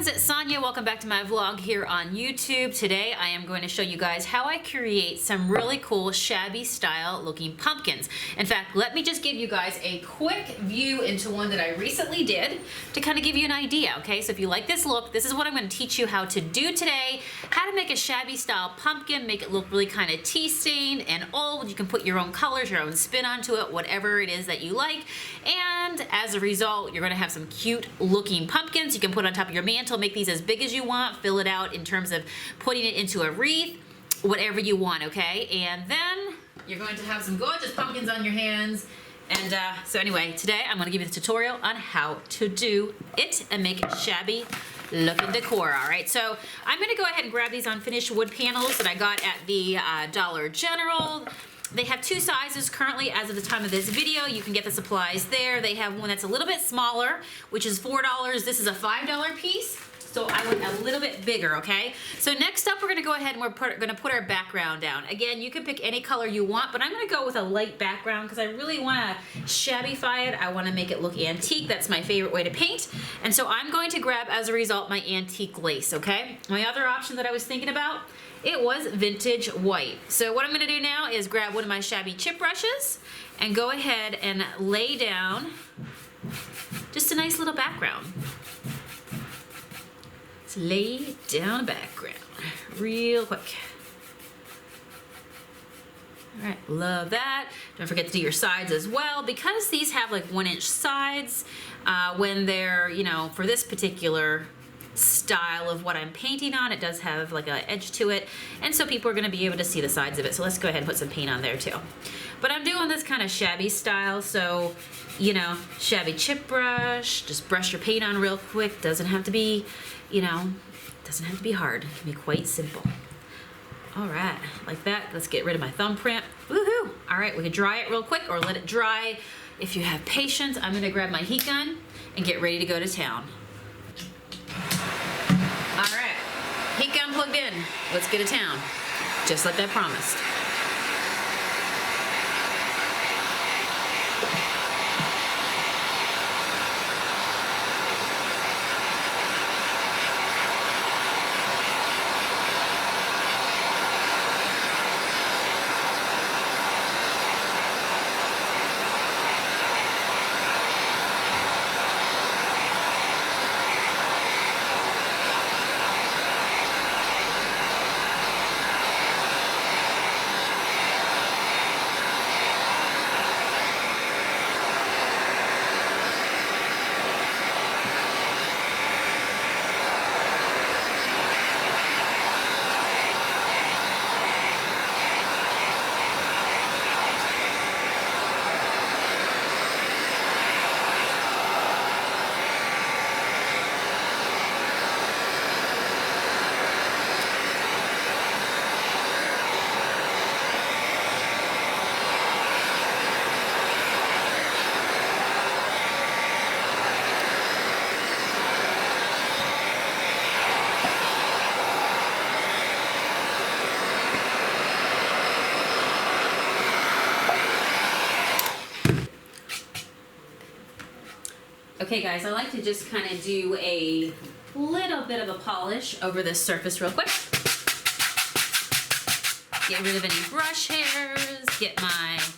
friends, it's Sonia. Welcome back to my vlog here on YouTube. Today I am going to show you guys how I create some really cool shabby style looking pumpkins. In fact, let me just give you guys a quick view into one that I recently did to kind of give you an idea, okay? So if you like this look, this is what I'm going to teach you how to do today. How to make a shabby style pumpkin, make it look really kind of tea-stained and old. You can put your own colors, your own spin onto it, whatever it is that you like. And as a result, you're going to have some cute looking pumpkins you can put on top of your mantle. Make these as big as you want, fill it out in terms of putting it into a wreath, whatever you want, okay? And then you're going to have some gorgeous pumpkins on your hands. And so anyway, today I'm going to give you the tutorial on how to do it and make it shabby looking decor. All right, so I'm going to go ahead and grab these unfinished wood panels that I got at the Dollar General. They have two sizes currently as of the time of this video. You can get the supplies there. They have one that's a little bit smaller, which is $4. This is a $5 piece. So I went a little bit bigger, okay? So next up, we're gonna go ahead and we're gonna put our background down. Again, you can pick any color you want, but I'm gonna go with a light background because I really wanna shabbyfy it. I wanna make it look antique. That's my favorite way to paint. And so I'm going to grab, as a result, my antique lace, okay? My other option that I was thinking about, it was vintage white. So what I'm gonna do now is grab one of my shabby chip brushes and go ahead and lay down just a nice little background. Let's lay down a background real quick. All right, love that. Don't forget to do your sides as well. Because these have like 1-inch sides, when they're, you know, for this particular style of what I'm painting on, it does have like an edge to it, and so people are going to be able to see the sides of it. So let's go ahead and put some paint on there too. But I'm doing this kind of shabby style, so you know, shabby chip brush, just brush your paint on real quick. Doesn't have to be, you know, doesn't have to be hard. It can be quite simple. All right, like that. Let's get rid of my thumbprint. Woohoo! All right, we can dry it real quick or let it dry if you have patience. I'm going to grab my heat gun and get ready to go to town. All right, heat gun plugged in. Let's get to town, just like I promised. Okay guys, I like to just kind of do a little bit of a polish over this surface real quick. Get rid of any brush hairs, get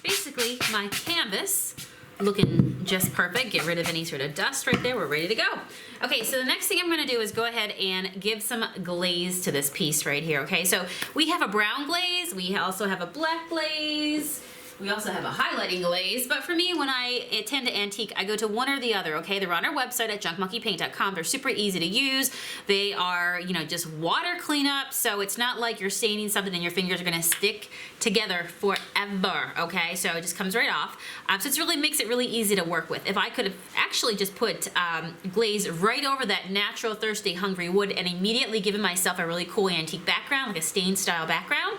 basically my canvas looking just perfect. Get rid of any sort of dust right there. We're ready to go. Okay, so the next thing I'm gonna do is go ahead and give some glaze to this piece right here, okay? So we have a brown glaze, we also have a black glaze, we also have a highlighting glaze, but for me, when I tend to antique, I go to one or the other, okay? They're on our website at junkmonkeypaint.com. They're super easy to use. They are, you know, just water cleanup, so it's not like you're staining something and your fingers are gonna stick together forever, okay? So it just comes right off. So it really makes it really easy to work with. If I could have actually just put glaze right over that natural, thirsty, hungry wood and immediately given myself a really cool antique background, like a stained style background,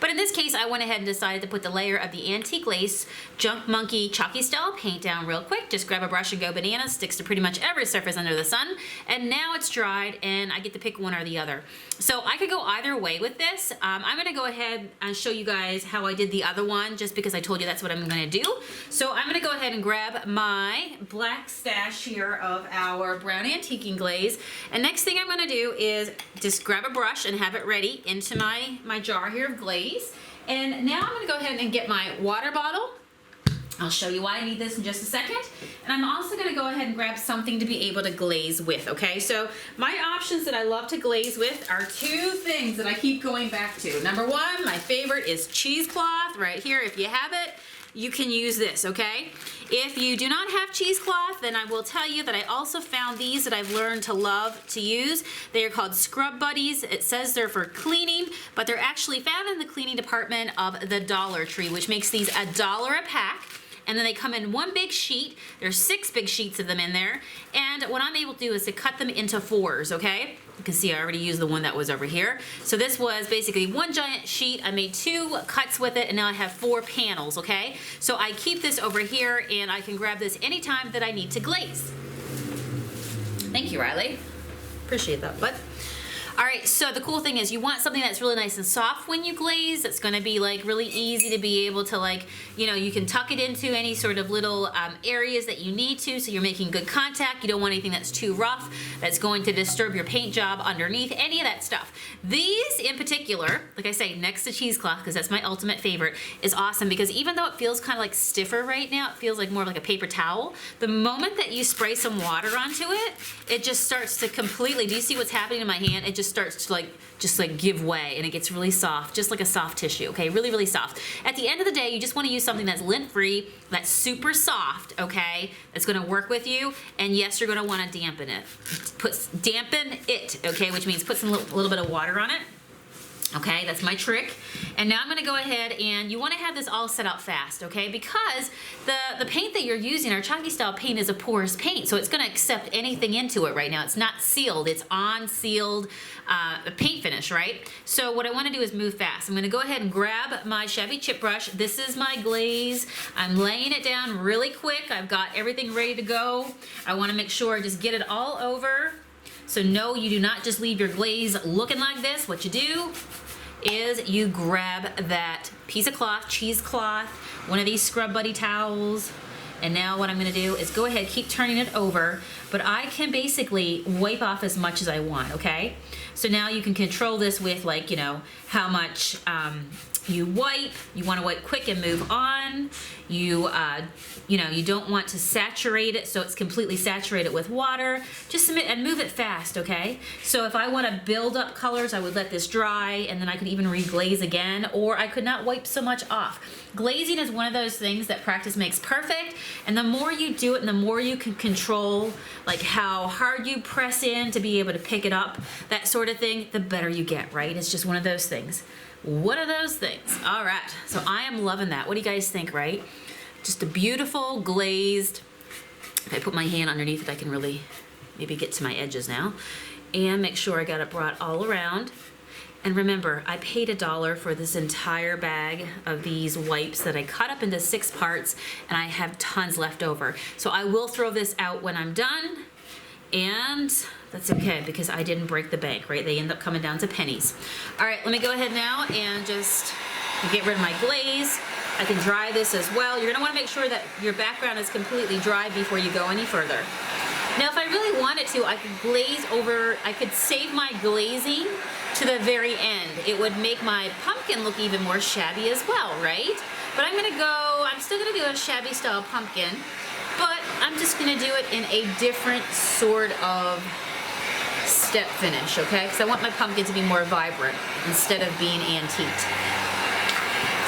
But in this case, I went ahead and decided to put the layer of the Antique Lace Junk Monkey Chalky Style paint down real quick. Just grab a brush and go bananas. Sticks to pretty much every surface under the sun. And now it's dried and I get to pick one or the other. So I could go either way with this. I'm going to go ahead and show you guys how I did the other one just because I told you that's what I'm going to do. So I'm going to go ahead and grab my black stash here of our brown antiquing glaze. And next thing I'm going to do is just grab a brush and have it ready into my jar here of glaze. And now I'm going to go ahead and get my water bottle. I'll show you why I need this in just a second. And I'm also going to go ahead and grab something to be able to glaze with, okay? So my options that I love to glaze with are two things that I keep going back to. Number one, my favorite is cheesecloth right here. If you have it, you can use this, okay? If you do not have cheesecloth, then I will tell you that I also found these that I've learned to love to use. They are called Scrub Buddies. It says they're for cleaning, but they're actually found in the cleaning department of the Dollar Tree, which makes these $1 a pack. And then they come in one big sheet. There's 6 big sheets of them in there. And what I'm able to do is to cut them into 4s, okay? You can see I already used the one that was over here. So this was basically one giant sheet. I made 2 cuts with it and now I have 4 panels, okay? So I keep this over here and I can grab this anytime that I need to glaze. Thank you, Riley. Appreciate that, bud. All right, so the cool thing is you want something that's really nice and soft when you glaze. It's gonna be like really easy to be able to like, you know, you can tuck it into any sort of little areas that you need to, so you're making good contact. You don't want anything that's too rough, that's going to disturb your paint job underneath, any of that stuff. These in particular, like I say, next to cheesecloth, because that's my ultimate favorite, is awesome because even though it feels kind of like stiffer right now, it feels like more like a paper towel. The moment that you spray some water onto it, it just starts to completely, do you see what's happening in my hand? It just starts to just give way and it gets really soft, just like a soft tissue, okay? Really, really soft. At the end of the day, you just want to use something that's lint-free, that's super soft, okay? That's going to work with you, and yes, you're going to want to dampen it. Dampen it, okay? Which means put some little bit of water on it. Okay, that's my trick. And now I'm gonna go ahead and you wanna have this all set up fast, okay? Because the paint that you're using, our chalky style paint, is a porous paint, so it's gonna accept anything into it right now. It's not sealed, it's on-sealed paint finish, right? So what I wanna do is move fast. I'm gonna go ahead and grab my Shabby chip brush. This is my glaze. I'm laying it down really quick. I've got everything ready to go. I wanna make sure I just get it all over. So no, you do not just leave your glaze looking like this. What you do is you grab that piece of cloth, cheesecloth, one of these Scrub Buddy towels, and now what I'm gonna do is go ahead, keep turning it over, but I can basically wipe off as much as I want, okay? So now you can control this with, like, you know, how much you wipe. You want to wipe quick and move on. You know, you don't want to saturate it so it's completely saturated with water. Just submit and move it fast, okay? So if I want to build up colors, I would let this dry and then I could even reglaze again, or I could not wipe so much off. Glazing is one of those things that practice makes perfect, and the more you do it and the more you can control like how hard you press in to be able to pick it up, that sort of thing, the better you get, right? It's just one of those things. One of those things. All right, so I am loving that. What do you guys think, right? Just a beautiful glazed, if I put my hand underneath it, I can really maybe get to my edges now, and make sure I got it brought all around. And remember, I paid $1 for this entire bag of these wipes that I cut up into 6 parts, and I have tons left over. So I will throw this out when I'm done, and that's okay because I didn't break the bank, right? They end up coming down to pennies. All right, let me go ahead now and just get rid of my glaze. I can dry this as well. You're gonna wanna make sure that your background is completely dry before you go any further. Now, if I really wanted to, I could glaze over, I could save my glazing to the very end. It would make my pumpkin look even more shabby as well, right? But I'm still gonna do a shabby style pumpkin, but I'm just gonna do it in a different sort of step finish, okay? Because I want my pumpkin to be more vibrant instead of being antiqued.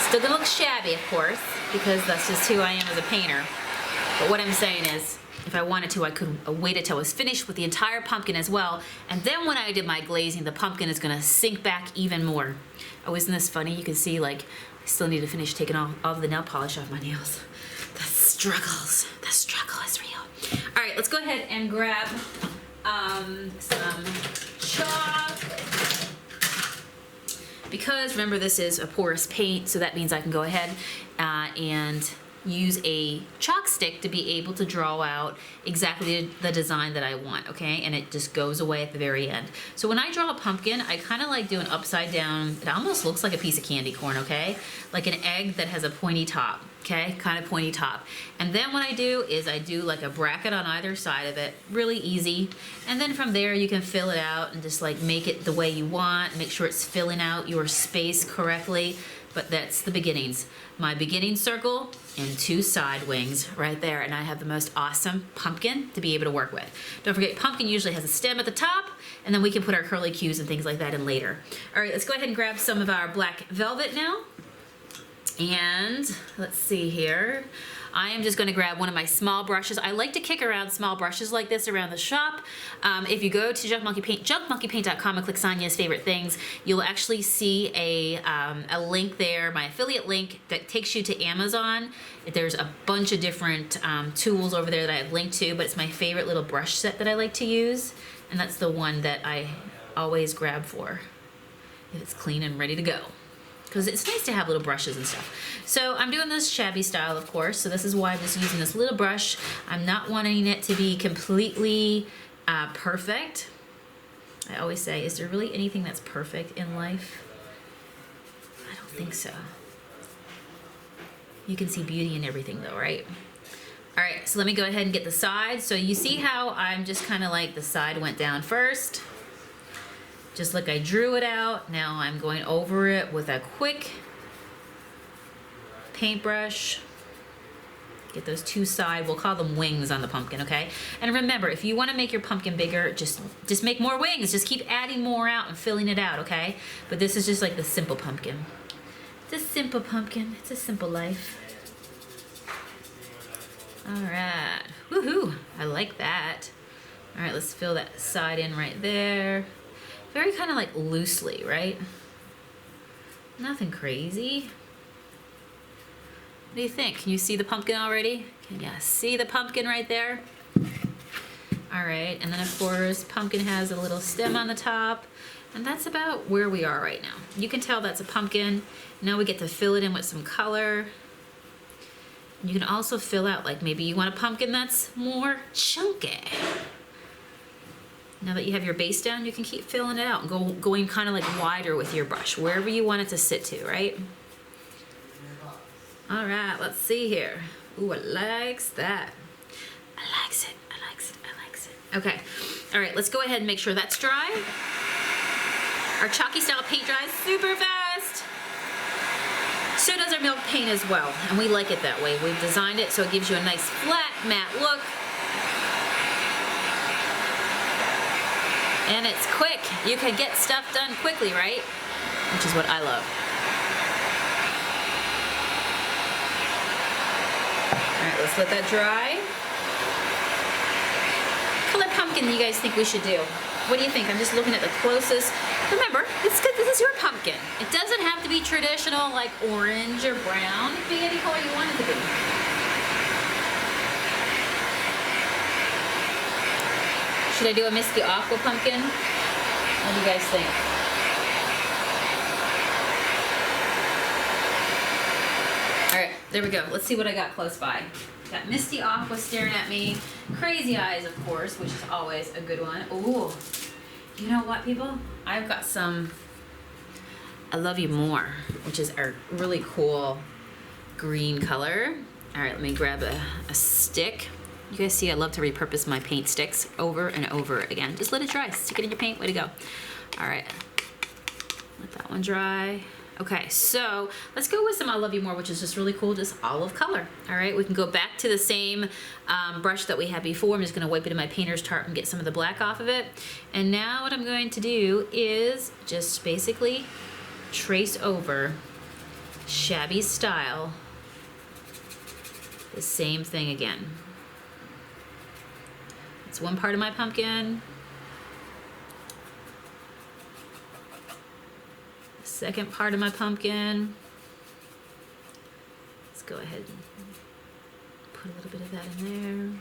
Still gonna look shabby, of course, because that's just who I am as a painter. But what I'm saying is, if I wanted to, I could wait until I was finished with the entire pumpkin as well, and then when I did my glazing, the pumpkin is gonna sink back even more. Oh, isn't this funny? You can see, like, I still need to finish taking all of the nail polish off my nails. The struggle is real. All right, let's go ahead and grab some chalk, because remember this is a porous paint, so that means I can go ahead and use a chalk stick to be able to draw out exactly the design that I want, okay? And it just goes away at the very end. So when I draw a pumpkin, I kind of like doing upside down. It almost looks like a piece of candy corn, okay? Like an egg that has a pointy top, okay? Kind of pointy top. And then what I do is I do like a bracket on either side of it, really easy. And then from there you can fill it out and just like make it the way you want, make sure it's filling out your space correctly. But that's the beginnings. My beginning circle and 2 side wings right there, and I have the most awesome pumpkin to be able to work with. Don't forget, pumpkin usually has a stem at the top, and then we can put our curly cues and things like that in later. All right, let's go ahead and grab some of our black velvet now. And let's see here. I am just going to grab one of my small brushes. I like to kick around small brushes like this around the shop. If you go to junkmonkeypaint.com and click Sonia's favorite things, you'll actually see a link there, my affiliate link that takes you to Amazon. There's a bunch of different tools over there that I have linked to, but it's my favorite little brush set that I like to use, and that's the one that I always grab for if it's clean and ready to go. Because it's nice to have little brushes and stuff. So I'm doing this shabby style, of course, so this is why I'm just using this little brush. I'm not wanting it to be completely perfect. I always say, is there really anything that's perfect in life? I don't think so. You can see beauty in everything though, right? All right, so let me go ahead and get the side. So you see how I'm just kind of like the side went down first. Just like I drew it out, now I'm going over it with a quick paintbrush. Get those 2 side, we'll call them wings on the pumpkin, okay? And remember, if you want to make your pumpkin bigger, just make more wings. Just keep adding more out and filling it out, okay? But this is just like the simple pumpkin. It's a simple pumpkin. It's a simple life. All right. Woohoo! I like that. All right, let's fill that side in right there. Very kind of like loosely, right? Nothing crazy. What do you think? Can you see the pumpkin already? Can you see the pumpkin right there? All right, and then of course, pumpkin has a little stem on the top, and that's about where we are right now. You can tell that's a pumpkin. Now we get to fill it in with some color. You can also fill out, like maybe you want a pumpkin that's more chunky. Now that you have your base down, you can keep filling it out and going kind of like wider with your brush, wherever you want it to sit to, right? All right, let's see here. Ooh, I likes that. I likes it, I likes it, I likes it. Okay, all right, let's go ahead and make sure that's dry. Our chalky style paint dries super fast. So does our milk paint as well, and we like it that way. We've designed it so it gives you a nice flat, matte look. And it's quick. You can get stuff done quickly, right? Which is what I love. All right, let's let that dry. What color pumpkin do you guys think we should do? What do you think? I'm just looking at the closest. Remember, this is your pumpkin. It doesn't have to be traditional like orange or brown. It can be any color you want it to be. Should I do a Misty Aqua pumpkin? What do you guys think? All right, there we go. Let's see what I got close by. Got Misty Aqua staring at me. Crazy eyes, of course, which is always a good one. Ooh, you know what, people? I've got some I Love You More, which is a really cool green color. All right, let me grab a stick. You guys see I love to repurpose my paint sticks over and over again. Just let it dry, stick it in your paint, way to go. All right, let that one dry. Okay, so let's go with some I Love You More, which is just really cool, just olive color. All right, we can go back to the same brush that we had before. I'm just gonna wipe it in my painter's tart and get some of the black off of it. And now what I'm going to do is just basically trace over Shabby style, the same thing again. It's one part of my pumpkin. The second part of my pumpkin. Let's go ahead and put a little bit of that in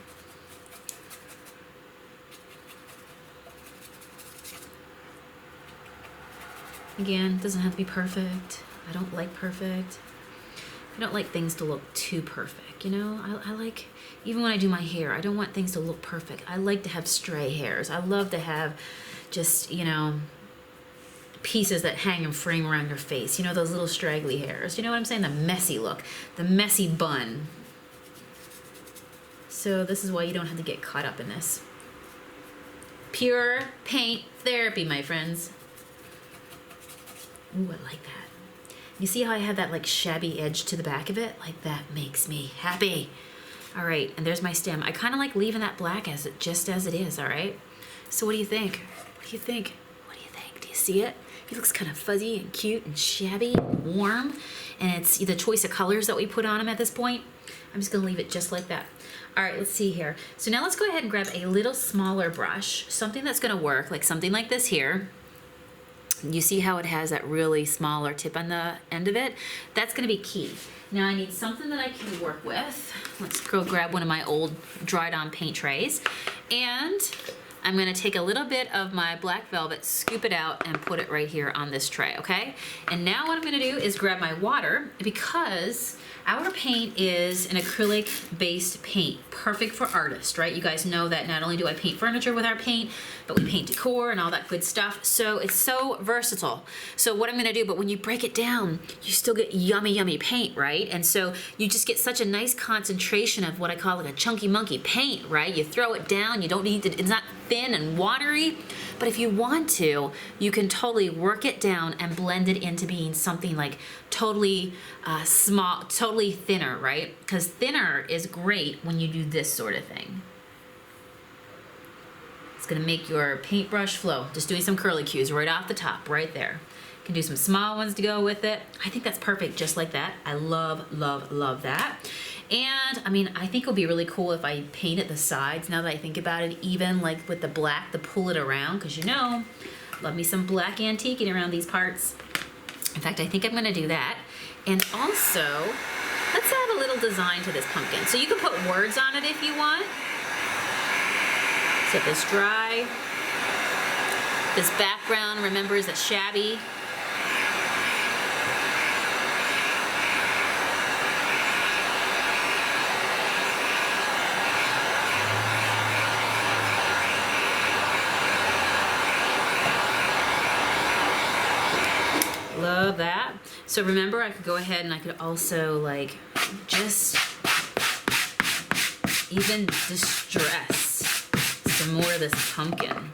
there. Again, it doesn't have to be perfect. I don't like perfect. I don't like things to look too perfect, you know? I like, even when I do my hair, I don't want things to look perfect. I like to have stray hairs. I love to have just, you know, pieces that hang and frame around your face. You know, those little straggly hairs. You know what I'm saying? The messy look, the messy bun. So this is why you don't have to get caught up in this. Pure paint therapy, my friends. Ooh, I like that. You see how I have that like shabby edge to the back of it? Like that makes me happy. All right, and there's my stem. I kind of like leaving that black as it, just as it is, all right? So what do you think? What do you think? What do you think? Do you see it? It looks kind of fuzzy and cute and shabby and warm. And it's the choice of colors that we put on them at this point. I'm just gonna leave it just like that. All right, let's see here. So now let's go ahead and grab a little smaller brush, something that's gonna work, like something like this here. You see how it has that really smaller tip on the end of it? That's gonna be key. Now I need something that I can work with. Let's go grab one of my old dried on paint trays. And I'm gonna take a little bit of my black velvet, scoop it out and put it right here on this tray, okay? And now what I'm gonna do is grab my water, because our paint is an acrylic-based paint, perfect for artists, right? You guys know that not only do I paint furniture with our paint, but we paint decor and all that good stuff. So it's so versatile. So what I'm gonna do, but when you break it down, you still get yummy, yummy paint, right? And so you just get such a nice concentration of what I call like a chunky monkey paint, right? You throw it down, you don't need to, it's not thin and watery, but if you want to, you can totally work it down and blend it into being something like totally small, totally thinner, right? Because thinner is great when you do this sort of thing. It's gonna make your paintbrush flow. Just doing some curly cues right off the top, right there. You can do some small ones to go with it. I think that's perfect, just like that. I love, love, love that. And I mean, I think it would be really cool if I painted the sides, now that I think about it, even like with the black to pull it around, because you know, love me some black antiquing around these parts. In fact, I think I'm gonna do that. And also, let's add a little design to this pumpkin. So you can put words on it if you want. Let this dry. This background, remember, is a Shabby. Love that. So remember, I could go ahead and I could also like just even distress some more of this pumpkin,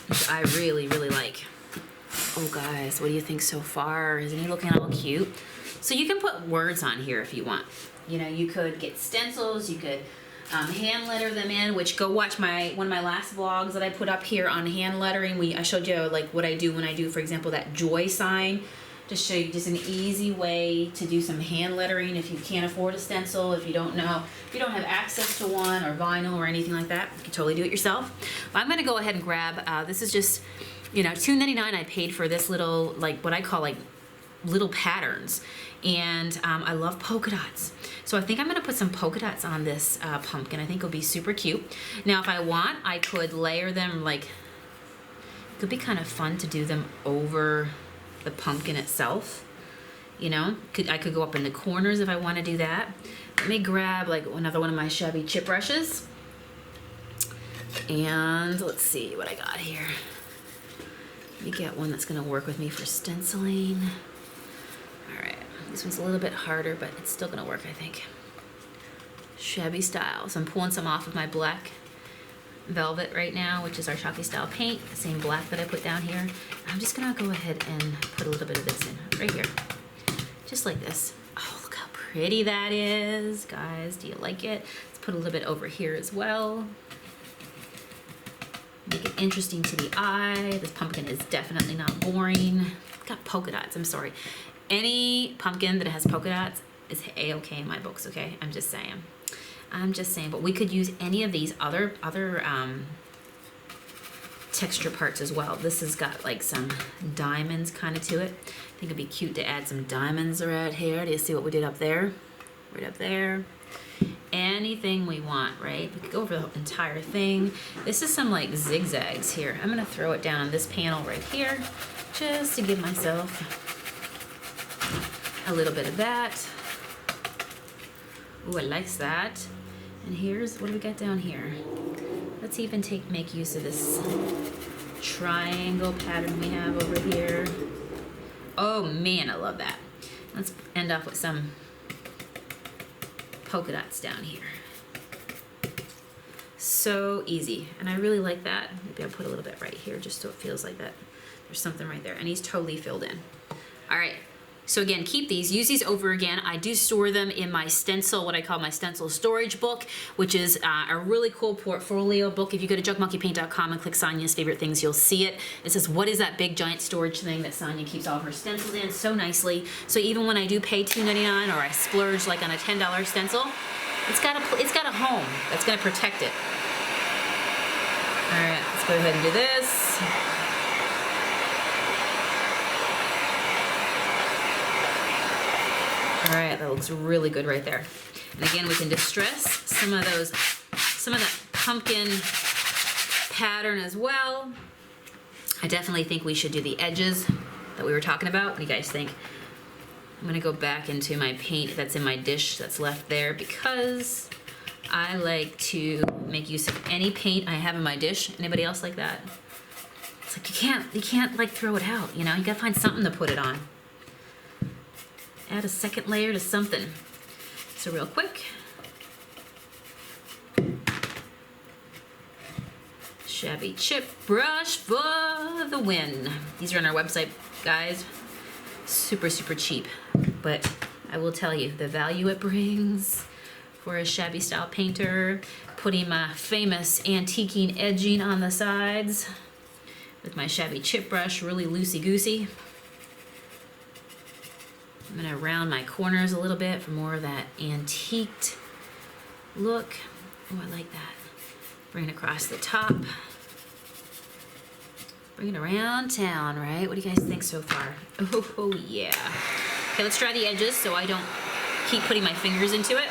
which I really, really like. Oh guys, what do you think so far? Isn't he looking all cute? So you can put words on here if you want. You know, you could get stencils, you could hand letter them in, which go watch one of my last vlogs that I put up here on hand lettering. I showed you like what I do when I do, for example, that joy sign. Just show you just an easy way to do some hand lettering if you can't afford a stencil, if you don't know, if you don't have access to one or vinyl or anything like that, you can totally do it yourself. But I'm gonna go ahead and grab, this is just, you know, $2.99 I paid for this little, like what I call like little patterns. And I love polka dots. So I think I'm gonna put some polka dots on this pumpkin. I think it'll be super cute. Now if I want, I could layer them like, it could be kind of fun to do them over the pumpkin itself. You know, I could go up in the corners if I want to do that. Let me grab like another one of my Shabby chip brushes. And let's see what I got here. Let me get one that's gonna work with me for stenciling. All right, this one's a little bit harder, but it's still gonna work, I think. Shabby style. So I'm pulling some off of my black velvet right now, which is our Shabby style paint, the same black that I put down here. I'm just gonna go ahead and put a little bit of this in right here, just like this. Oh, look how pretty that is, guys. Do you like it? Let's put a little bit over here as well. Make it interesting to the eye. This pumpkin is definitely not boring. It's got polka dots, I'm sorry. Any pumpkin that has polka dots is a-okay in my books, okay? I'm just saying. I'm just saying, but we could use any of these other texture parts as well. This has got like some diamonds kind of to it. I think it'd be cute to add some diamonds right here. Do you see what we did up there? Right up there. anything we want, right? We could go over the entire thing. This is some like zigzags here. I'm gonna throw it down on this panel right here, just to give myself a little bit of that. Ooh, I like that. And here's, what do we got down here? Let's even make use of this triangle pattern we have over here. Oh man, I love that. Let's end off with some polka dots down here. So easy, and I really like that. Maybe I'll put a little bit right here just so it feels like that there's something right there, and he's totally filled in. All right, so again, keep these, use these over again. I do store them in my Stencil, what I call my Stencil storage book, which is a really cool portfolio book. If you go to jugmonkeypaint.com and click Sonia's favorite things, you'll see it. It says, what is that big giant storage thing that Sonia keeps all her stencils in so nicely. So even when I do pay $2.99 or I splurge like on a $10 stencil, it's got a home that's gonna protect it. All right, let's go ahead and do this. All right, that looks really good right there. And again, we can distress some of that pumpkin pattern as well. I definitely think we should do the edges that we were talking about. What do you guys think? I'm gonna go back into my paint that's in my dish that's left there, because I like to make use of any paint I have in my dish. Anybody else like that? It's like you can't like throw it out, you know? You gotta find something to put it on. Add a second layer to something. So real quick. Shabby chip brush for the win. These are on our website, guys. Super, super cheap. But I will tell you, the value it brings for a shabby style painter, putting my famous antiquing edging on the sides with my shabby chip brush, really loosey-goosey. I'm gonna round my corners a little bit for more of that antiqued look. Oh, I like that. Bring it across the top. Bring it around town, right? What do you guys think so far? Oh yeah. Okay, let's try the edges so I don't keep putting my fingers into it.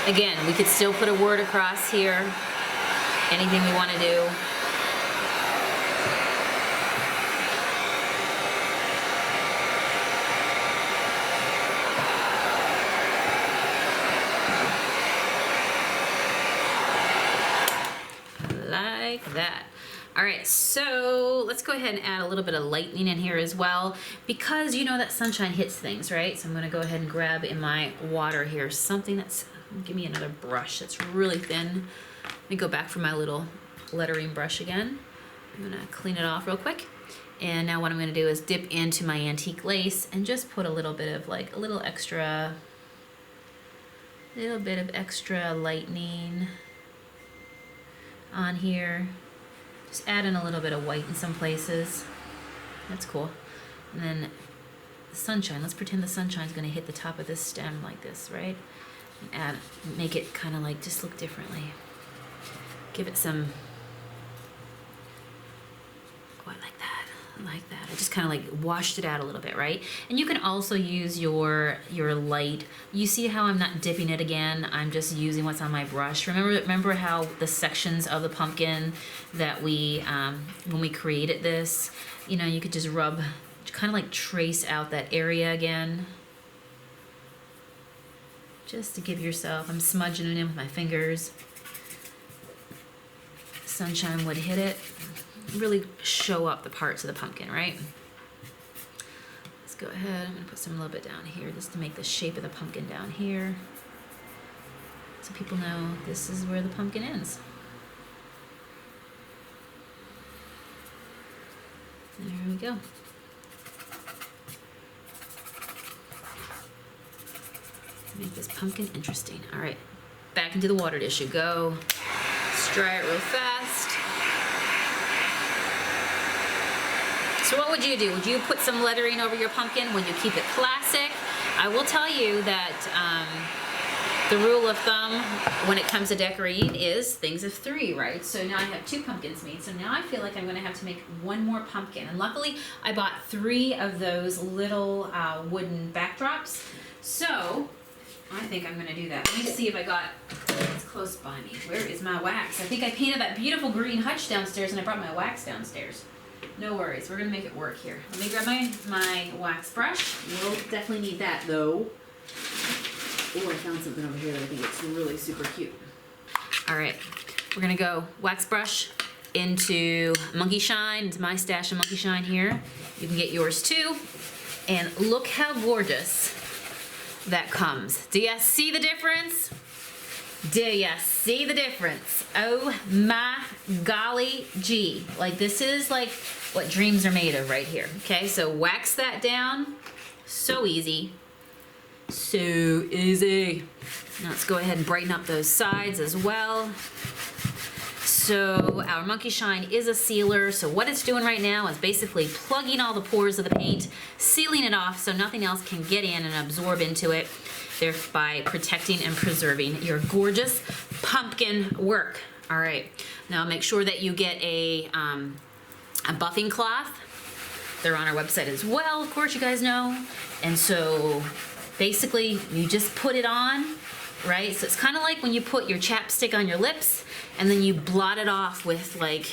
Again, we could still put a word across here. Anything we want to do. Like that. All right, so let's go ahead and add a little bit of lightning in here as well, because you know that sunshine hits things, right? So I'm gonna go ahead and grab in my water here something that's, give me another brush that's really thin. Let me go back for my little lettering brush again. I'm gonna clean it off real quick. And now what I'm gonna do is dip into my antique lace and just put a little bit of like a little bit of extra lightning on here. Just add in a little bit of white in some places. That's cool. And then the sunshine, let's pretend the sunshine's gonna hit the top of this stem like this, right? And make it kind of like just look differently. Give it some, oh, I like that. I like that. I just kind of like washed it out a little bit, right? And you can also use your light. You see how I'm not dipping it again? I'm just using what's on my brush. Remember how the sections of the pumpkin that we, when we created this, you know, you could just rub, kind of like trace out that area again. Just to give yourself, I'm smudging it in with my fingers. Sunshine would hit it, really show up the parts of the pumpkin, right? Let's go ahead, I'm gonna put some a little bit down here just to make the shape of the pumpkin down here. So people know this is where the pumpkin ends. There we go. Make this pumpkin interesting. All right, back into the water dish you go. Let's dry it real fast. So what would you do? Would you put some lettering over your pumpkin when you keep it classic? I will tell you that The rule of thumb when it comes to decorating is things of 3, right? So now I have 2 pumpkins made. So now I feel like I'm gonna have to make 1 more pumpkin. And luckily I bought 3 of those little wooden backdrops. So I think I'm gonna do that. Let me see if I got, it's close by me. Where is my wax? I think I painted that beautiful green hutch downstairs and I brought my wax downstairs. No worries, we're gonna make it work here. Let me grab my wax brush. We'll definitely need that though. Oh, I found something over here that I think it's really super cute. All right, we're gonna go wax brush into Monkey Shine, into my stash of Monkey Shine here. You can get yours too. And look how gorgeous that comes. Do you see the difference? Do you see the difference? Oh my golly gee. Like this is like what dreams are made of right here. Okay, so wax that down. So easy. So easy. Now let's go ahead and brighten up those sides as well. So our Monkey Shine is a sealer, so what it's doing right now is basically plugging all the pores of the paint, sealing it off so nothing else can get in and absorb into it, thereby protecting and preserving your gorgeous pumpkin work. All right, now make sure that you get a buffing cloth. They're on our website as well, of course, you guys know. And so basically you just put it on, right? So it's kind of like when you put your chapstick on your lips and then you blot it off with like,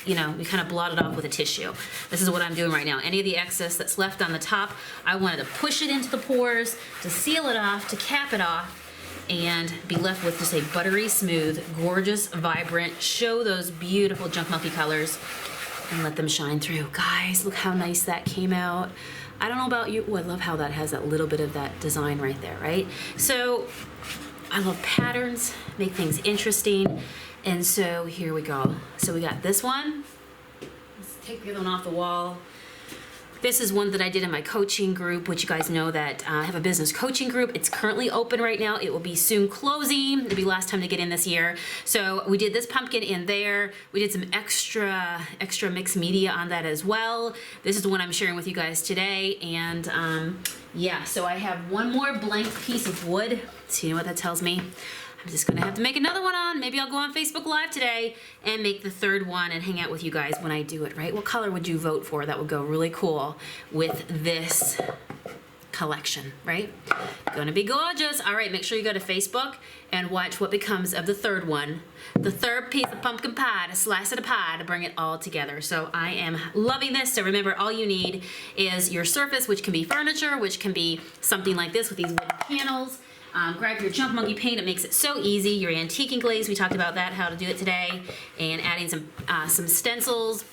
you know, you kind of blot it off with a tissue. This is what I'm doing right now. Any of the excess that's left on the top, I wanted to push it into the pores, to seal it off, to cap it off, and be left with just a buttery smooth, gorgeous, vibrant, show those beautiful junk monkey colors and let them shine through. Guys, look how nice that came out. I don't know about you. Oh, I love how that has that little bit of that design right there, right? So I love patterns, make things interesting. And so here we go. So we got this one. Let's take the other one off the wall. This is one that I did in my coaching group, which you guys know that I have a business coaching group. It's currently open right now. It will be soon closing. It'll be last time to get in this year. So we did this pumpkin in there. We did some extra mixed media on that as well. This is the one I'm sharing with you guys today. And yeah, so I have one more blank piece of wood. So you know what that tells me? I'm just gonna have to make another one on. Maybe I'll go on Facebook Live today and make the 3rd one and hang out with you guys when I do it, right? What color would you vote for? That would go really cool with this collection, right? Gonna be gorgeous. All right, make sure you go to Facebook and watch what becomes of the 3rd one. The 3rd piece of pumpkin pie, to slice of the pie to bring it all together. So I am loving this. So remember, all you need is your surface, which can be furniture, which can be something like this with these wooden panels. Grab your junk monkey paint. It makes it so easy. Your antique and glaze, we talked about that, how to do it today, and adding some stencils,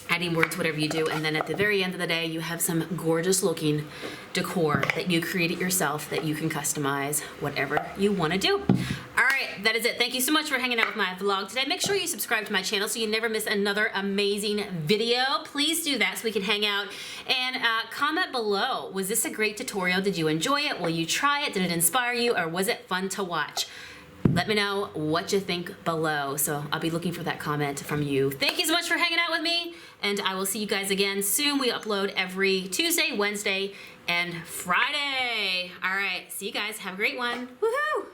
adding words, whatever you do, and then at the very end of the day, you have some gorgeous looking decor that you created yourself that you can customize whatever you want to do. All right, that is it. Thank you so much for hanging out with my vlog today. Make sure you subscribe to my channel so you never miss another amazing video. Please do that so we can hang out, and comment below. Was this a great tutorial? Did you enjoy it? Will you try it? Did it inspire you, or was it fun to watch? Let me know what you think below. So I'll be looking for that comment from you. Thank you so much for hanging out with me, and I will see you guys again soon. We upload every Tuesday, Wednesday, and Friday. All right, see you guys. Have a great one. Woohoo!